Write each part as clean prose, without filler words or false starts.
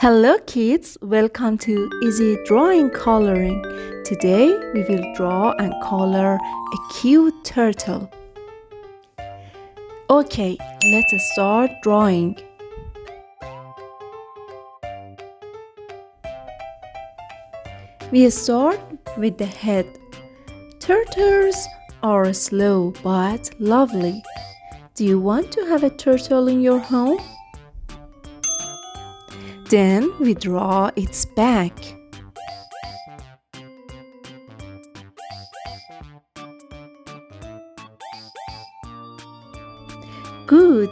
Hello kids, welcome to Easy Drawing Coloring. Today we will draw and color a cute turtle. Okay, let's start drawing. We start with the head. Turtles are slow but lovely. Do you want to have a turtle in your home? Then we draw its back. Good.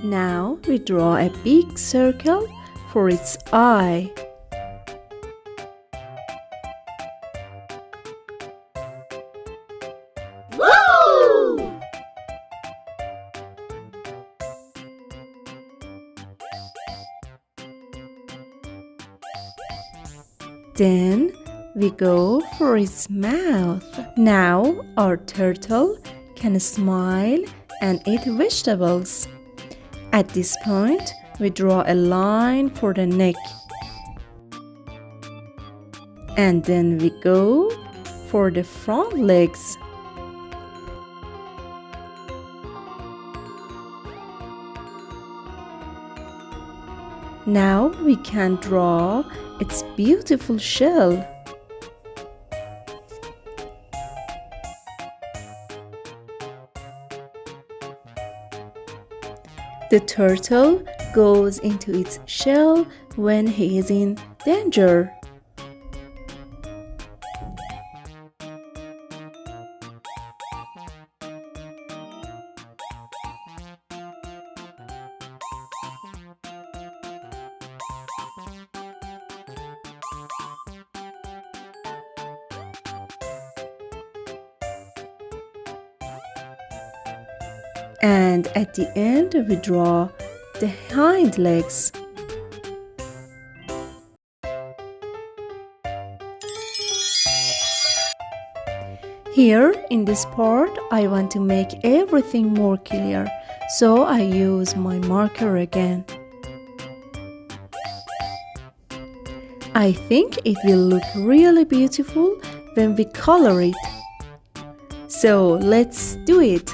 Now we draw a big circle for its eye. Woo! Then we go for its mouth. Now our turtle can smile and eat vegetables. At this point, we draw a line for the neck. And then we go for the front legs. Now we can draw its beautiful shell. The turtle goes into its shell when he is in danger. And at the end, we draw the hind legs. Here in this part, I want to make everything more clear, so I use my marker again. I think it will look really beautiful when we color it. So let's do it!